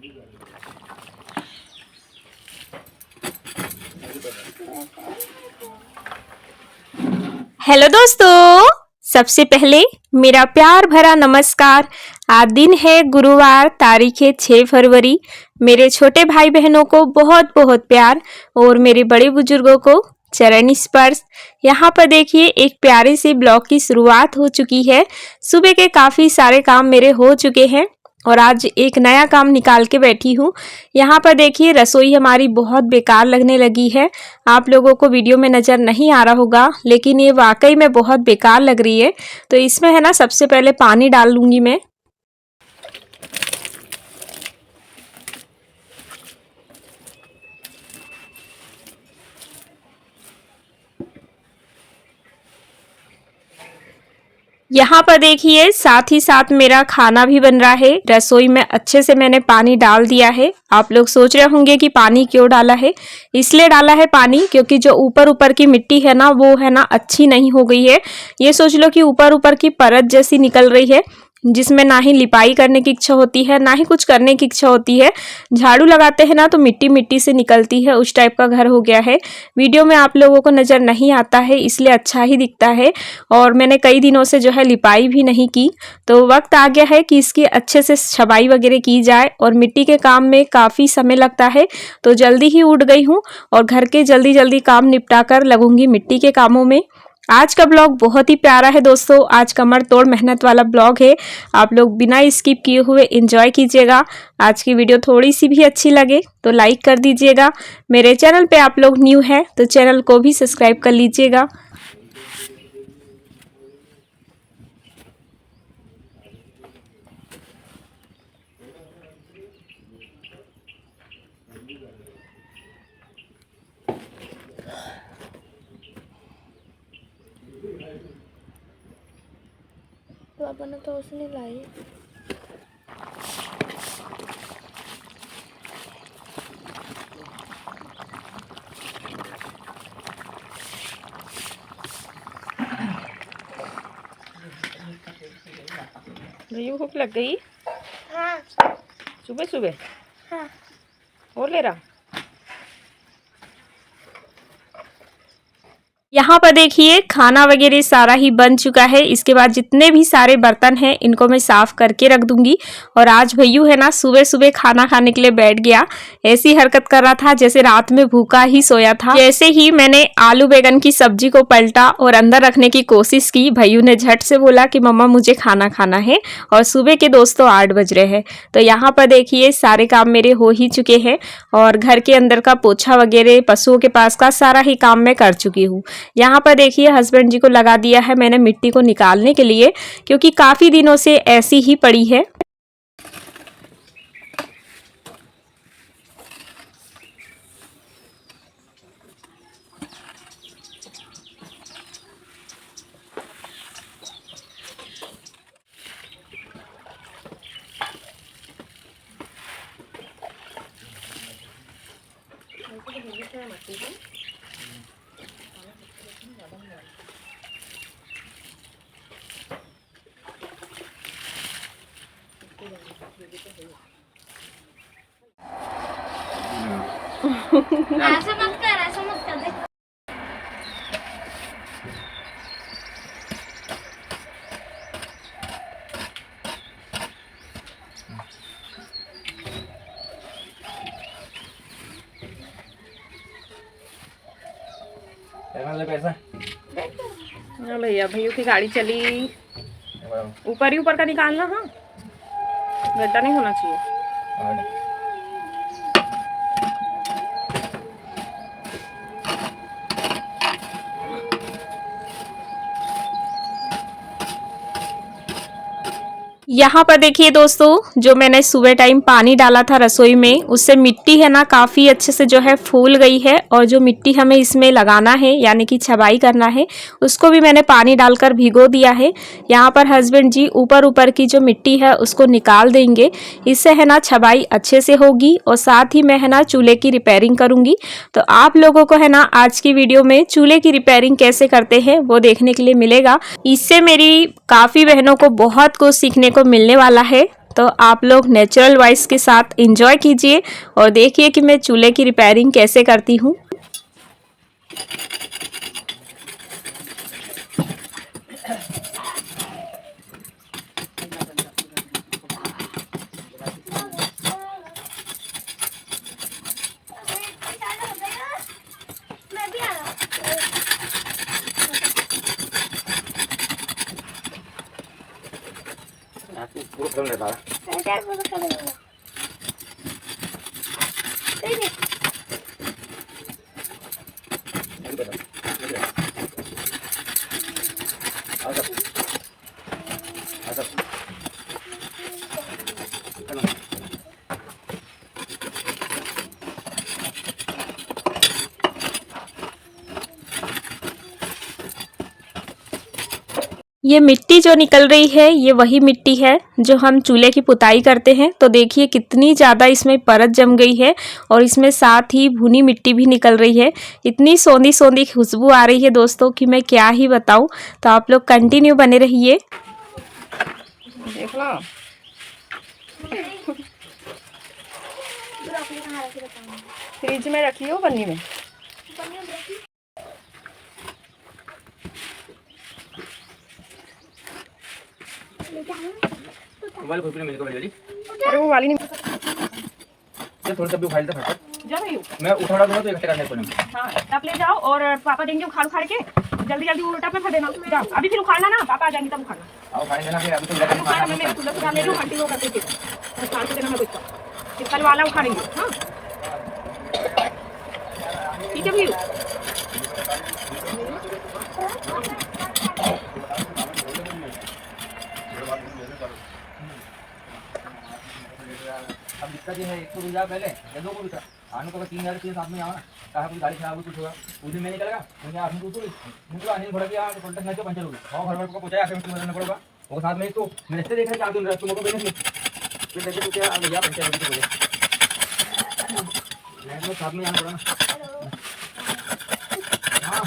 Hello दोस्तों, सबसे पहले मेरा प्यार भरा नमस्कार। आज दिन है गुरुवार, तारीख है 6 फरवरी। मेरे छोटे भाई बहनों को बहुत बहुत प्यार और मेरे बड़े बुजुर्गों को चरण स्पर्श। यहाँ पर देखिए एक प्यारे से ब्लॉग की शुरुआत हो चुकी है। सुबह के काफ़ी सारे काम मेरे हो चुके हैं और आज एक नया काम निकाल के बैठी हूँ। यहाँ पर देखिए रसोई हमारी बहुत बेकार लगने लगी है। आप लोगों को वीडियो में नज़र नहीं आ रहा होगा, लेकिन ये वाकई में बहुत बेकार लग रही है। तो इसमें है ना, सबसे पहले पानी डाल लूँगी मैं। यहाँ पर देखिए साथ ही साथ मेरा खाना भी बन रहा है। रसोई में अच्छे से मैंने पानी डाल दिया है। आप लोग सोच रहे होंगे कि पानी क्यों डाला है। इसलिए डाला है पानी क्योंकि जो ऊपर ऊपर की मिट्टी है ना, वो है ना अच्छी नहीं हो गई है। ये सोच लो कि ऊपर ऊपर की परत जैसी निकल रही है, जिसमें ना ही लिपाई करने की इच्छा होती है, ना ही कुछ करने की इच्छा होती है। झाड़ू लगाते हैं ना तो मिट्टी मिट्टी से निकलती है, उस टाइप का घर हो गया है। वीडियो में आप लोगों को नज़र नहीं आता है, इसलिए अच्छा ही दिखता है। और मैंने कई दिनों से जो है लिपाई भी नहीं की, तो वक्त आ गया है कि इसकी अच्छे से छबाई वगैरह की जाए। और मिट्टी के काम में काफ़ी समय लगता है, तो जल्दी ही उठ गई हूँ और घर के जल्दी जल्दी काम निपटा कर लगूंगी मिट्टी के कामों में। आज का ब्लॉग बहुत ही प्यारा है दोस्तों। आज कमर तोड़ मेहनत वाला ब्लॉग है। आप लोग बिना स्किप किए हुए एंजॉय कीजिएगा। आज की वीडियो थोड़ी सी भी अच्छी लगे तो लाइक कर दीजिएगा। मेरे चैनल पे आप लोग न्यू हैं तो चैनल को भी सब्सक्राइब कर लीजिएगा। पापा ने तो उसने लाई। भैया भूख लग गई? हाँ। सुबह सुबह? हाँ। और ले रहा। यहाँ पर देखिए खाना वगैरह सारा ही बन चुका है। इसके बाद जितने भी सारे बर्तन हैं इनको मैं साफ करके रख दूंगी। और आज भैयू है ना सुबह सुबह खाना खाने के लिए बैठ गया। ऐसी हरकत कर रहा था जैसे रात में भूखा ही सोया था। जैसे ही मैंने आलू बैगन की सब्जी को पलटा और अंदर रखने की कोशिश की, भैयू ने झट से बोला कि मम्मा मुझे खाना खाना है। और सुबह के दोस्तों 8 बज रहे हैं। तो यहाँ पर देखिए सारे काम मेरे हो ही चुके हैं और घर के अंदर का पोछा वगैरह, पशुओं के पास का सारा ही काम मैं कर चुकी हूँ। यहाँ पर देखिए हस्बैंड जी को लगा दिया है मैंने मिट्टी को निकालने के लिए, क्योंकि काफ़ी दिनों से ऐसी ही पड़ी है। ऐसा मत कर, ऐसा मत कर। देख पैसा भैया भैया की गाड़ी चली। ऊपर ही ऊपर का निकालना, हाँ गड्ढा नहीं होना चाहिए। यहाँ पर देखिए दोस्तों, जो मैंने सुबह टाइम पानी डाला था रसोई में, उससे मिट्टी है ना काफ़ी अच्छे से जो है फूल गई है। और जो मिट्टी हमें इसमें लगाना है यानी कि छबाई करना है, उसको भी मैंने पानी डालकर भिगो दिया है। यहाँ पर हस्बैंड जी ऊपर ऊपर की जो मिट्टी है उसको निकाल देंगे। इससे है ना छबाई अच्छे से होगी और साथ ही मैं है ना चूल्हे की रिपेयरिंग करूँगी। तो आप लोगों को है ना आज की वीडियो में चूल्हे की रिपेयरिंग कैसे करते हैं वो देखने के लिए मिलेगा। इससे मेरी काफ़ी बहनों को बहुत कुछ सीखने को मिलने वाला है। तो आप लोग नेचुरल वॉइस के साथ एंजॉय कीजिए और देखिए कि मैं चूल्हे की रिपेयरिंग कैसे करती हूँ। मैं भी आ रहा ये मिट्टी जो निकल रही है ये वही मिट्टी है जो हम चूल्हे की पुताई करते हैं। तो देखिए कितनी ज़्यादा इसमें परत जम गई है और इसमें साथ ही भुनी मिट्टी भी निकल रही है। इतनी सोंधी सोंधी खुशबू आ रही है दोस्तों कि मैं क्या ही बताऊं। तो आप लोग कंटिन्यू बने रहिए। देख लो फ्रिज में रखी हो पन्नी में। मोबाइल खोल के मेरे को भेज दी। अरे वो वाली नहीं ये थोड़ा सा भी उखाड़ दे फटाफट। जा रही हूँ। मैं उठाड़ा दूंगा तो इकट्ठे करने पड़ेंगे। हाँ टप ले जाओ और पापा देंगे उखाड़ उखाड़ के जल्दी जल्दी वो टप में भर देना। जाओ अभी फिर उखाड़ना ना, पापा आ जाएंगे तब उखाड़ना। आओ खाने देना फिर अभी तो लगा उखाड़ में मैं खुला सुधा ले लूँ घंटी वो करके फिर उखाड़ के देना मैं कुछ कल वाला उखाड़ेंगे। हाँ ठीक है भैया। अब दिक्कत ये है, एक तो रुझा पहले या दो को रुझा आने को 3000 के साथ में आवा ना कहा कोई गाड़ी खराब हो कुछ होगा उस दिन मैं निकलेगा मुझे आपने तो मुझे अनिल भड़क गया तो कॉन्टेक्ट नहीं तो पंचर हो गया और घर को पहुंचाया आके मुझे मदद पड़ेगा वो साथ में तो मैं इससे देख रहा कि आप दिन रात तुम को बेनिफिट फिर देखो क्या आ गया पंचर हो गया मैं तो साथ में आना पड़ा ना। हां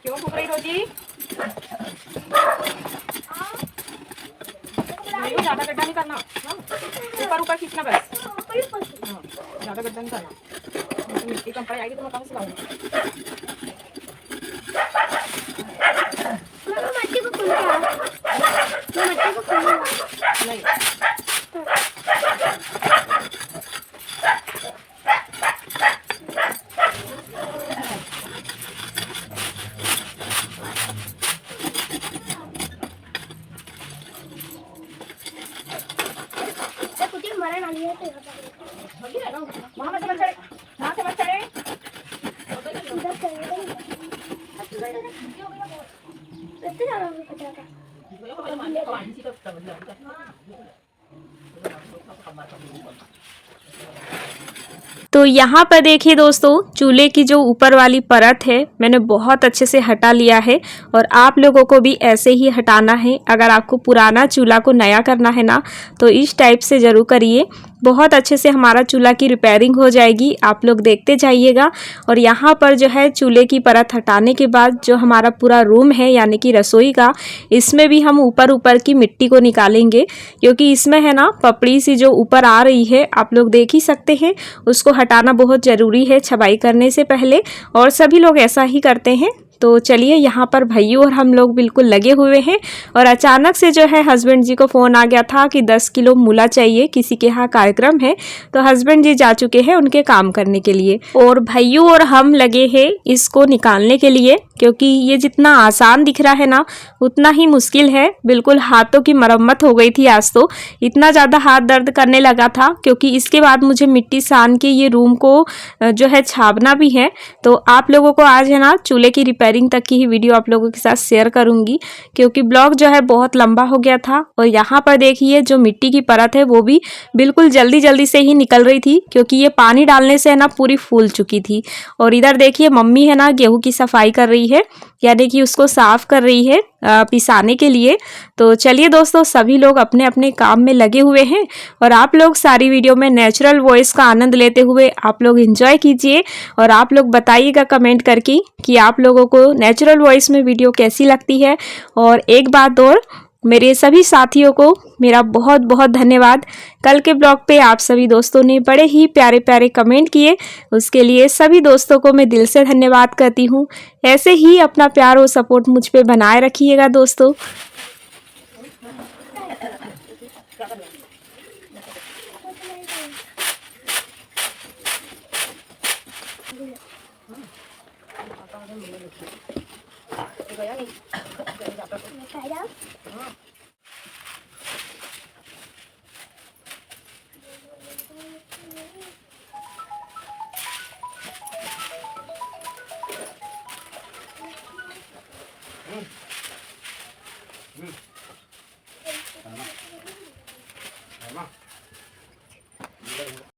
क्यों फूक रही रोजी? नहीं ज्यादा गड्ढा नहीं करना, ऊपर ऊपर खींचना बस। ज्यादा गड्ढा नहीं करना, मिट्टी कम पड़ आएगी तो मैं कहाँ से लाऊंगी। मट्टी को खोलूंगा नहीं मरण वाली है तो वहाँ से मत चढ़े, वहाँ से मत चढ़े। इधर चलेगा कितने ज्यादा पता था। तो यहाँ पर देखिए दोस्तों चूल्हे की जो ऊपर वाली परत है मैंने बहुत अच्छे से हटा लिया है और आप लोगों को भी ऐसे ही हटाना है। अगर आपको पुराना चूल्हा को नया करना है ना तो इस टाइप से ज़रूर करिए, बहुत अच्छे से हमारा चूल्हा की रिपेयरिंग हो जाएगी। आप लोग देखते जाइएगा। और यहाँ पर जो है चूल्हे की परत हटाने के बाद जो हमारा पूरा रूम है यानी कि रसोई का, इसमें भी हम ऊपर ऊपर की मिट्टी को निकालेंगे क्योंकि इसमें है ना पपड़ी सी जो ऊपर आ रही है, आप लोग देख ही सकते हैं, उसको हटाना बहुत ज़रूरी है छपाई करने से पहले और सभी लोग ऐसा ही करते हैं। तो चलिए यहाँ पर भैया और हम लोग बिल्कुल लगे हुए हैं और अचानक से जो है हस्बैंड जी को फ़ोन आ गया था कि 10 किलो मूला चाहिए, किसी के यहाँ कार्यक्रम है। तो हस्बैंड जी जा चुके हैं उनके काम करने के लिए और भैया और हम लगे हैं इसको निकालने के लिए क्योंकि ये जितना आसान दिख रहा है ना उतना ही मुश्किल है। बिल्कुल हाथों की मरम्मत हो गई थी आज तो, इतना ज़्यादा हाथ दर्द करने लगा था क्योंकि इसके बाद मुझे मिट्टी सान के ये रूम को जो है छापना भी है। तो आप लोगों को आज है ना चूल्हे की रिपेयरिंग तक की ही वीडियो आप लोगों के साथ शेयर करूंगी क्योंकि ब्लॉग जो है बहुत लंबा हो गया था। और यहाँ पर देखिए जो मिट्टी की परत है वो भी बिल्कुल जल्दी जल्दी से ही निकल रही थी क्योंकि ये पानी डालने से है ना पूरी फूल चुकी थी। और इधर देखिए मम्मी है ना गेहूं की सफाई कर रही है, यानी कि उसको साफ कर रही है। पिसाने के लिए। तो चलिए दोस्तों, सभी लोग अपने अपने काम में लगे हुए हैं और आप लोग सारी वीडियो में नेचुरल वॉइस का आनंद लेते हुए आप लोग एंजॉय कीजिए और आप लोग बताइएगा कमेंट करके कि आप लोगों को नेचुरल वॉइस में वीडियो कैसी लगती है। और एक बात और, मेरे सभी साथियों को मेरा बहुत बहुत धन्यवाद। कल के ब्लॉग पे आप सभी दोस्तों ने बड़े ही प्यारे प्यारे कमेंट किए, उसके लिए सभी दोस्तों को मैं दिल से धन्यवाद करती हूँ। ऐसे ही अपना प्यार और सपोर्ट मुझ पे बनाए रखिएगा दोस्तों। खाएगा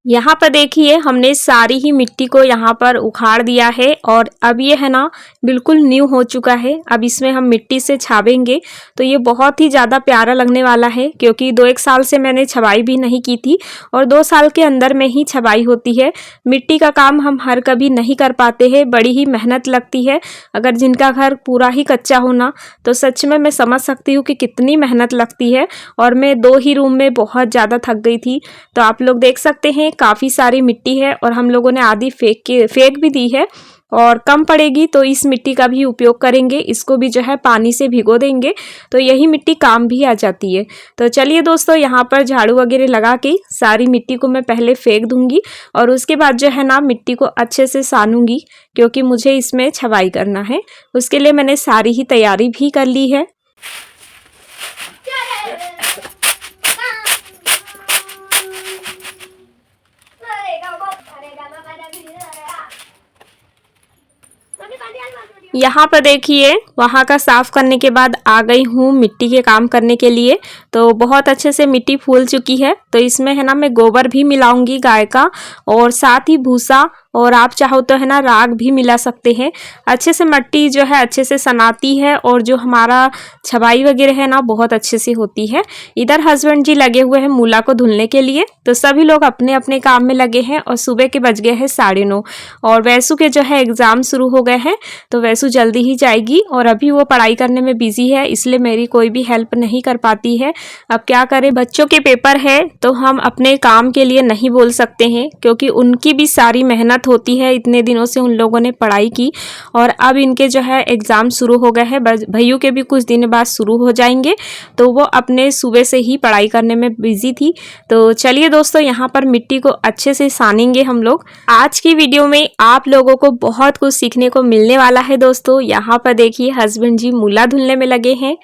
यहाँ पर देखिए, हमने सारी ही मिट्टी को यहाँ पर उखाड़ दिया है और अब ये है ना बिल्कुल न्यू हो चुका है। अब इसमें हम मिट्टी से छावेंगे तो ये बहुत ही ज़्यादा प्यारा लगने वाला है, क्योंकि 2-1 साल से मैंने छबाई भी नहीं की थी और 2 साल के अंदर में ही छबाई होती है। मिट्टी का काम हम हर कभी नहीं कर पाते हैं, बड़ी ही मेहनत लगती है। अगर जिनका घर पूरा ही कच्चा होना तो सच में मैं समझ सकती हूँ कि कितनी मेहनत लगती है। और मैं 2 ही रूम में बहुत ज़्यादा थक गई थी। तो आप लोग देख सकते हैं काफ़ी सारी मिट्टी है और हम लोगों ने आधी फेंक भी दी है और कम पड़ेगी तो इस मिट्टी का भी उपयोग करेंगे। इसको भी जो है पानी से भिगो देंगे तो यही मिट्टी काम भी आ जाती है। तो चलिए दोस्तों, यहाँ पर झाड़ू वगैरह लगा के सारी मिट्टी को मैं पहले फेंक दूंगी और उसके बाद जो है ना मिट्टी को अच्छे से सानूंगी, क्योंकि मुझे इसमें छबाई करना है। उसके लिए मैंने सारी ही तैयारी भी कर ली है। यहाँ पर देखिए, वहाँ का साफ करने के बाद आ गई हूँ मिट्टी के काम करने के लिए। तो बहुत अच्छे से मिट्टी फूल चुकी है। तो इसमें है ना मैं गोबर भी मिलाऊंगी गाय का और साथ ही भूसा, और आप चाहो तो है ना राख भी मिला सकते हैं। अच्छे से मिट्टी जो है अच्छे से सनाती है और जो हमारा छबाई वगैरह है ना बहुत अच्छे से होती है। इधर हस्बैंड जी लगे हुए हैं मूला को धुलने के लिए। तो सभी लोग अपने अपने काम में लगे हैं और सुबह के बज गए हैं 9:30 और वैसु के जो है एग्ज़ाम शुरू हो गए हैं। तो वैसु जल्दी ही जाएगी और अभी वो पढ़ाई करने में बिजी है, इसलिए मेरी कोई भी हेल्प नहीं कर पाती है। अब क्या करें, बच्चों के पेपर है तो हम अपने काम के लिए नहीं बोल सकते हैं, क्योंकि उनकी भी सारी मेहनत होती है। इतने दिनों से उन लोगों ने पढ़ाई की और अब इनके जो है एग्ज़ाम शुरू हो गए हैं। भैया के भी कुछ दिन बाद शुरू हो जाएंगे, तो वो अपने सुबह से ही पढ़ाई करने में बिजी थी। तो चलिए दोस्तों, यहाँ पर मिट्टी को अच्छे से सानेंगे हम लोग। आज की वीडियो में आप लोगों को बहुत कुछ सीखने को मिलने वाला है दोस्तों। यहाँ पर देखिए हस्बैंड जी मूला धुलने में लगे हैं।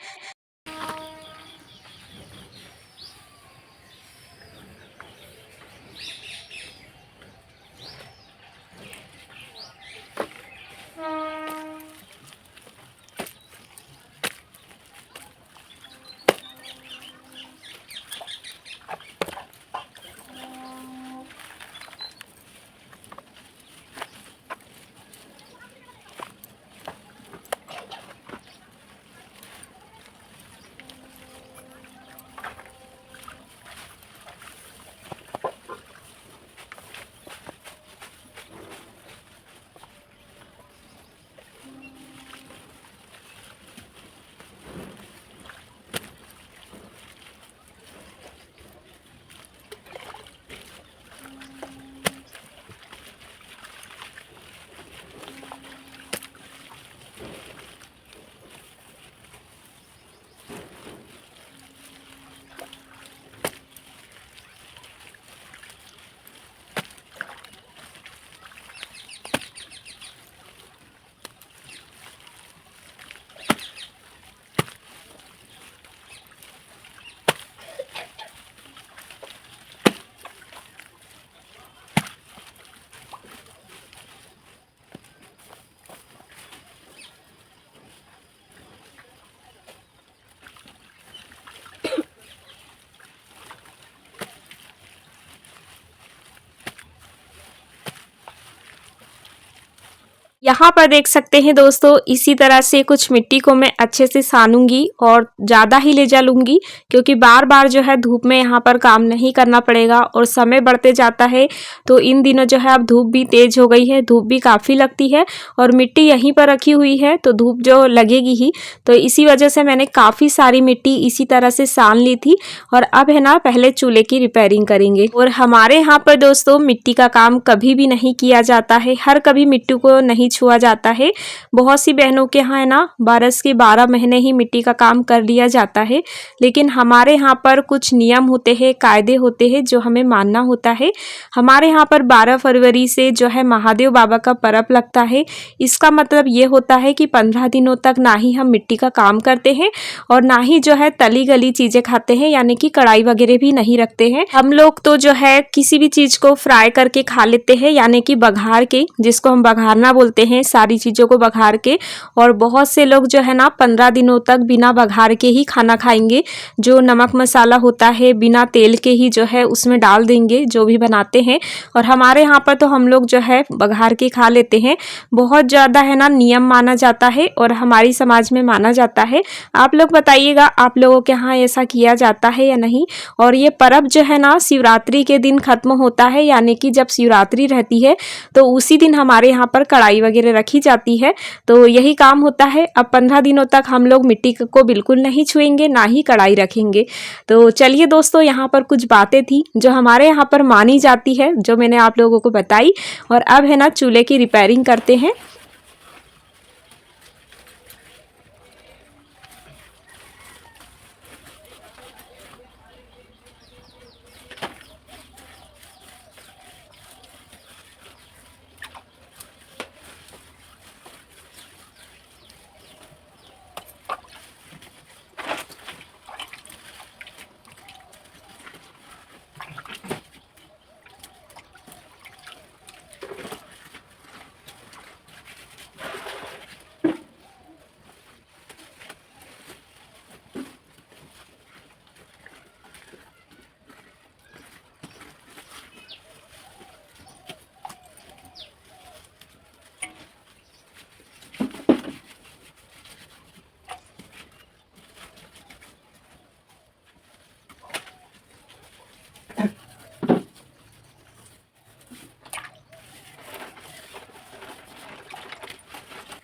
यहाँ पर देख सकते हैं दोस्तों, इसी तरह से कुछ मिट्टी को मैं अच्छे से सानूंगी और ज़्यादा ही ले जा लूँगी, क्योंकि बार बार जो है धूप में यहाँ पर काम नहीं करना पड़ेगा और समय बढ़ते जाता है। तो इन दिनों जो है अब धूप भी तेज़ हो गई है, धूप भी काफ़ी लगती है और मिट्टी यहीं पर रखी हुई है तो धूप जो लगेगी ही। तो इसी वजह से मैंने काफ़ी सारी मिट्टी इसी तरह से सान ली थी और अब है ना पहले चूल्हे की रिपेयरिंग करेंगे। और हमारे यहाँ पर दोस्तों मिट्टी का काम कभी भी नहीं किया जाता है, हर कभी मिट्टी को नहीं छुआ जाता है। बहुत सी बहनों के यहाँ है ना 12 के 12 महीने ही मिट्टी का काम कर लिया जाता है, लेकिन हमारे यहाँ पर कुछ नियम होते हैं, कायदे होते हैं जो हमें मानना होता है। हमारे यहाँ पर 12 फरवरी से जो है महादेव बाबा का पर्व लगता है। इसका मतलब ये होता है कि 15 दिनों तक ना ही हम मिट्टी का काम करते हैं और ना ही जो है तली गली चीज़ें खाते हैं, यानी कि कढ़ाई वगैरह भी नहीं रखते हैं। हम लोग तो जो है किसी भी चीज़ को फ्राई करके खा लेते हैं, यानी कि बघार के, जिसको हम बघारना बोलते हैं, सारी चीज़ों को बघार के। और बहुत से लोग जो है ना 15 दिनों तक बिना बघार के ही खाना खाएंगे, जो नमक मसाला होता है बिना तेल के ही जो है उसमें डाल देंगे जो भी बनाते हैं। और हमारे यहाँ पर तो हम लोग जो है बघार के खा लेते हैं। बहुत ज़्यादा है ना नियम माना जाता है और हमारी समाज में माना जाता है। आप लोग बताइएगा आप लोगों के यहाँ ऐसा किया जाता है या नहीं। और ये पर्व जो है ना शिवरात्रि के दिन ख़त्म होता है, यानी कि जब शिवरात्रि रहती है तो उसी दिन हमारे यहाँ पर कढ़ाई वगैरह रखी जाती है। तो यही काम होता है। अब 15 दिनों तक हम लोग मिट्टी को बिल्कुल नहीं छुएंगे, ना ही कढ़ाई रखेंगे। तो चलिए दोस्तों, यहाँ पर कुछ बातें थी जो हमारे यहाँ पर मानी जाती है, जो मैंने आप लोगों को बताई। और अब है ना चूल्हे की रिपेयरिंग करते हैं।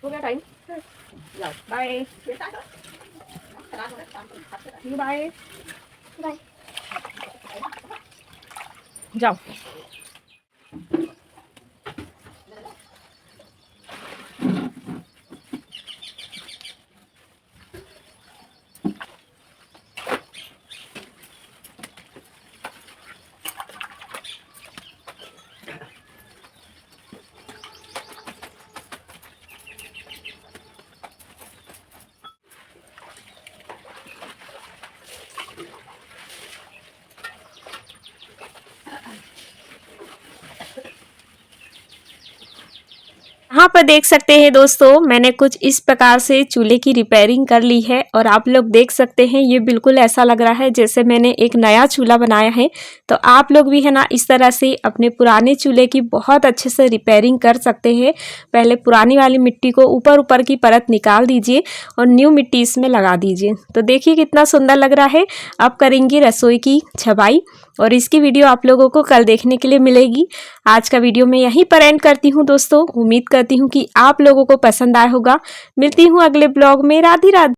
हो गया टाइम, जाओ बाय बाय बाय। जाओ। यहाँ पर देख सकते हैं दोस्तों, मैंने कुछ इस प्रकार से चूल्हे की रिपेयरिंग कर ली है और आप लोग देख सकते हैं ये बिल्कुल ऐसा लग रहा है जैसे मैंने एक नया चूल्हा बनाया है। तो आप लोग भी है ना इस तरह से अपने पुराने चूल्हे की बहुत अच्छे से रिपेयरिंग कर सकते हैं। पहले पुरानी वाली मिट्टी को ऊपर की परत निकाल दीजिए और न्यू मिट्टी इसमें लगा दीजिए। तो देखिए कितना सुंदर लग रहा है। अब करेंगे रसोई की छपाई और इसकी वीडियो आप लोगों को कल देखने के लिए मिलेगी। आज का वीडियो मैं यहीं पर एंड करती हूँ दोस्तों। उम्मीद करती हूँ कि आप लोगों को पसंद आया होगा। मिलती हूँ अगले ब्लॉग में। राधे राधे।